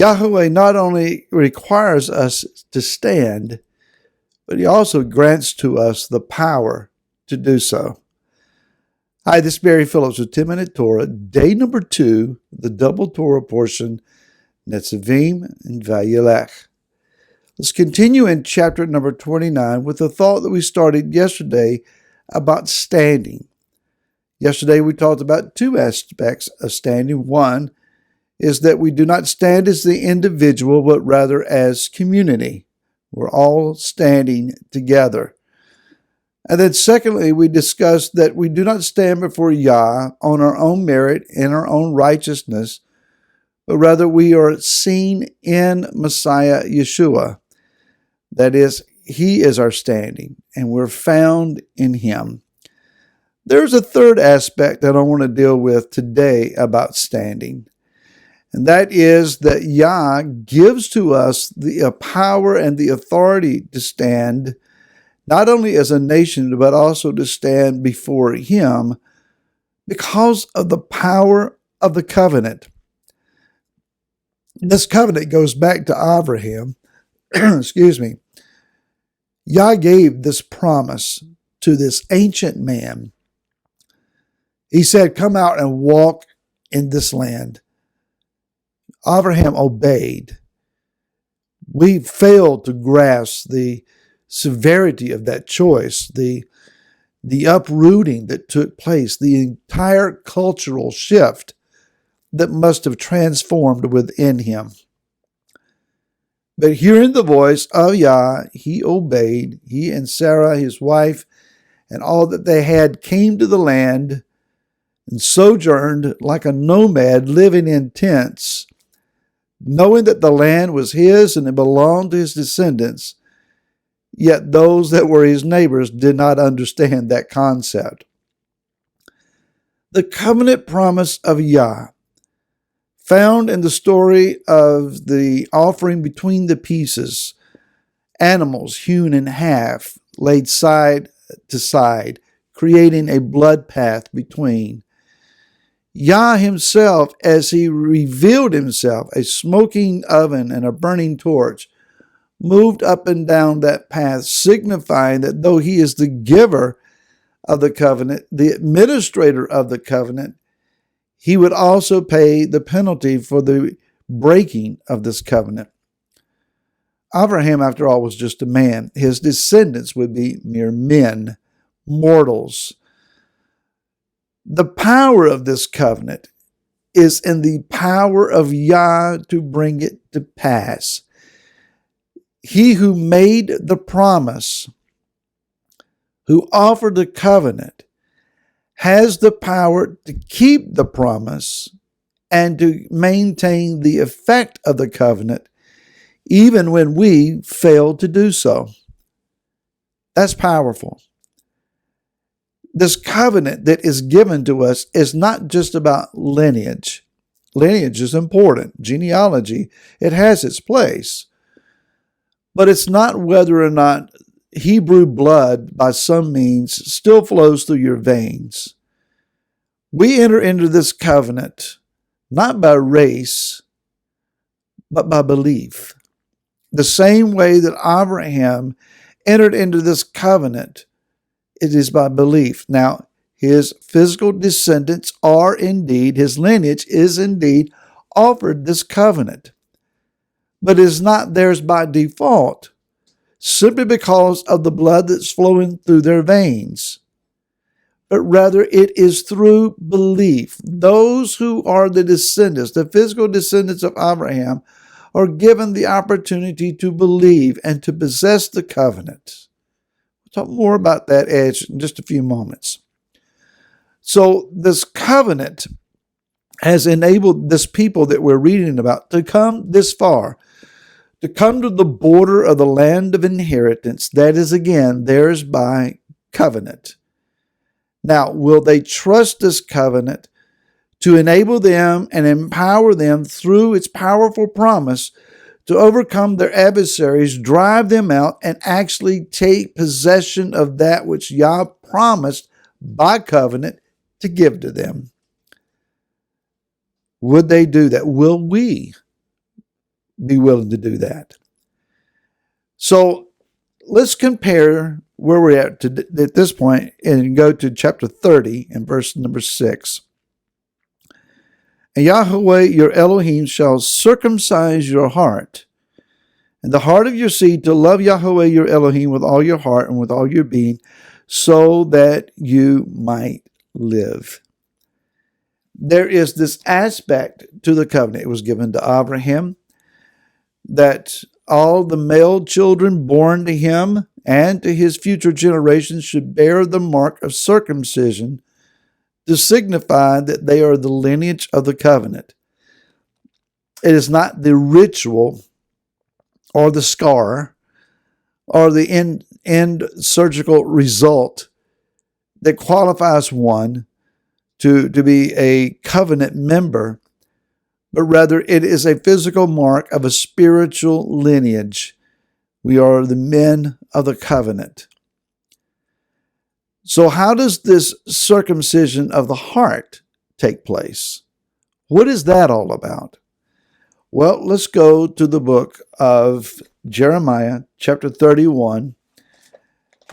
Yahweh not only requires us to stand, but he also grants to us the power to do so. Hi, this is Barry Phillips with 10-Minute Torah, day number 2, the double Torah portion, Netzavim and Vayelech. Let's continue in chapter number 29 with the thought that we started yesterday about standing. Yesterday we talked about 2 aspects of standing. One is that we do not stand as the individual, but rather as community. We're all standing together. And then secondly, we discussed that we do not stand before Yah on our own merit and our own righteousness, but rather we are seen in Messiah Yeshua. That is, he is our standing, and we're found in him. There's a third aspect that I want to deal with today about standing, and that is that Yah gives to us the power and the authority to stand, not only as a nation, but also to stand before him because of the power of the covenant. This covenant goes back to Abraham. Excuse me. Yah gave this promise to this ancient man. He said, come out and walk in this land. Abraham obeyed. We failed to grasp the severity of that choice, the uprooting that took place, the entire cultural shift that must have transformed within him. But hearing the voice of Yah, he obeyed. He and Sarah, his wife, and all that they had came to the land and sojourned like a nomad living in tents, knowing that the land was his and it belonged to his descendants. Yet those that were his neighbors did not understand that concept. The covenant promise of Yah, found in the story of the offering between the pieces, animals hewn in half, laid side to side, creating a blood path between. Yah himself, as he revealed himself, a smoking oven and a burning torch, moved up and down that path, signifying that though he is the giver of the covenant, the administrator of the covenant, he would also pay the penalty for the breaking of this covenant. Abraham, after all, was just a man. His descendants would be mere men, mortals. The power of this covenant is in the power of Yah to bring it to pass. He who made the promise, who offered the covenant, has the power to keep the promise and to maintain the effect of the covenant, even when we fail to do so. That's powerful. This covenant that is given to us is not just about lineage. Lineage is important. Genealogy, it has its place. But it's not whether or not Hebrew blood, by some means, still flows through your veins. We enter into this covenant not by race, but by belief. The same way that Abraham entered into this covenant, it is by belief. Now, his physical descendants are indeed, his lineage is indeed offered this covenant, but it is not theirs by default, simply because of the blood that's flowing through their veins, but rather it is through belief. Those who are the descendants, the physical descendants of Abraham, are given the opportunity to believe and to possess the covenant. We'll talk more about that edge in just a few moments. So this covenant has enabled this people that we're reading about to come this far, to come to the border of the land of inheritance. That is, again, theirs by covenant. Now, will they trust this covenant to enable them and empower them through its powerful promise to overcome their adversaries, drive them out, and actually take possession of that which Yah promised by covenant to give to them? Would they do that? Will we be willing to do that. So let's compare where we're at this point and go to chapter 30 and verse number 6. And Yahweh your Elohim shall circumcise your heart and the heart of your seed to love Yahweh your Elohim with all your heart and with all your being, so that you might live. There is this aspect to the covenant. It was given to Abraham that all the male children born to him and to his future generations should bear the mark of circumcision to signify that they are the lineage of the covenant. It is not the ritual or the scar or the end surgical result that qualifies one to be a covenant member, but rather it is a physical mark of a spiritual lineage. We are the men of the covenant. So how does this circumcision of the heart take place? What is that all about? Well, let's go to the book of Jeremiah, chapter 31.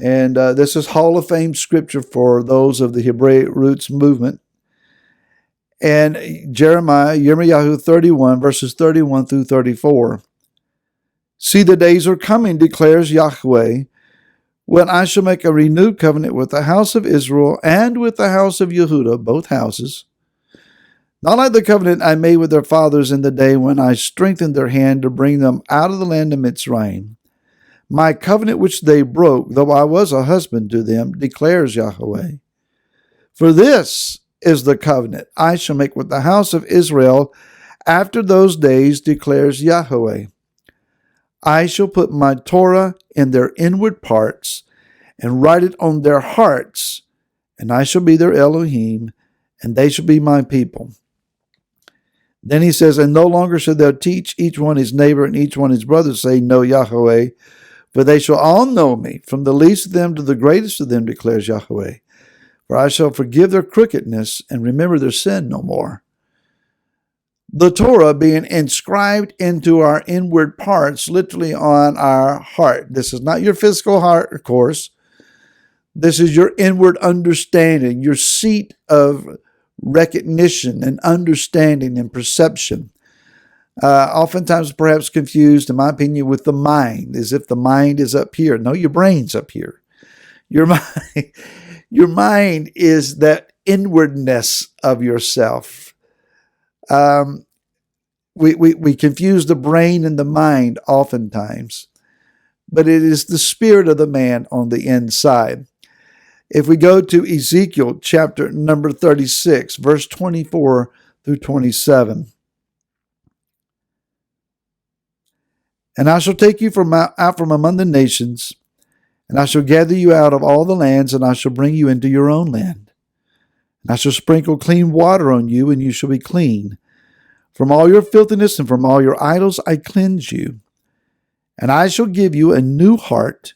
And this is Hall of Fame scripture for those of the Hebraic roots movement. And Yirmiyahu 31, verses 31 through 34. See, the days are coming, declares Yahweh, when I shall make a renewed covenant with the house of Israel and with the house of Yehudah, both houses, not like the covenant I made with their fathers in the day when I strengthened their hand to bring them out of the land of Mitzrayim. My covenant which they broke, though I was a husband to them, declares Yahweh. For this is the covenant I shall make with the house of Israel after those days, declares Yahweh. I shall put my Torah in their inward parts and write it on their hearts, and I shall be their Elohim, and they shall be my people. Then he says, and no longer shall they teach each one his neighbor and each one his brother, saying, know Yahweh, for they shall all know me, from the least of them to the greatest of them, declares Yahweh. For I shall forgive their crookedness and remember their sin no more. The Torah being inscribed into our inward parts, literally on our heart. This is not your physical heart, of course. This is your inward understanding, your seat of recognition and understanding and perception. Oftentimes perhaps confused, in my opinion, with the mind, as if the mind is up here. No, your brain's up here. Your mind is that inwardness of yourself. We confuse the brain and the mind oftentimes, but it is the spirit of the man on the inside. If we go to Ezekiel chapter number 36, verse 24 through 27. And I shall take you out from among the nations, and I shall gather you out of all the lands, and I shall bring you into your own land. And I shall sprinkle clean water on you, and you shall be clean. From all your filthiness and from all your idols I cleanse you. And I shall give you a new heart,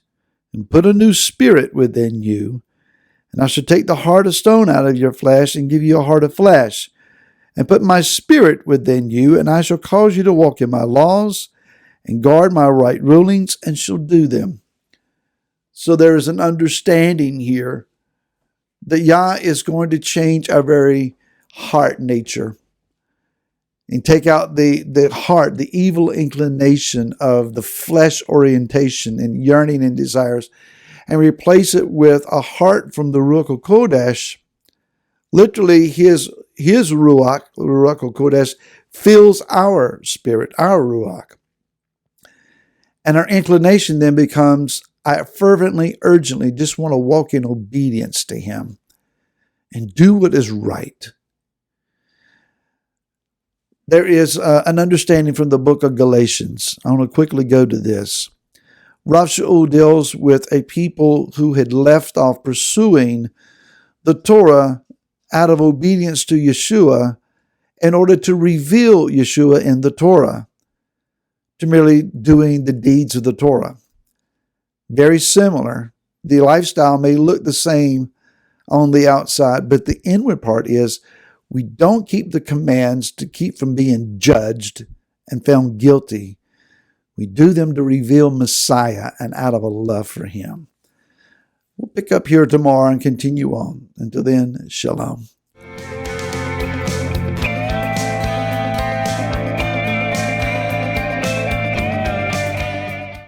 and put a new spirit within you. And I shall take the heart of stone out of your flesh, and give you a heart of flesh, and put my spirit within you, and I shall cause you to walk in my laws, and guard my right rulings, and shall do them. So there is an understanding here that Yah is going to change our very heart nature and take out the heart, the evil inclination of the flesh orientation and yearning and desires, and replace it with a heart from the Ruach HaKodesh. Literally, his Ruach HaKodesh, fills our spirit, our Ruach. And our inclination then becomes, I fervently, urgently just want to walk in obedience to him and do what is right. There is an understanding from the book of Galatians. I want to quickly go to this. Rav Shaul deals with a people who had left off pursuing the Torah out of obedience to Yeshua in order to reveal Yeshua in the Torah, to merely doing the deeds of the Torah. Very similar. The lifestyle may look the same on the outside, but the inward part is we don't keep the commands to keep from being judged and found guilty We do them to reveal Messiah and out of a love for him. We'll pick up here tomorrow and continue on. Until then, shalom.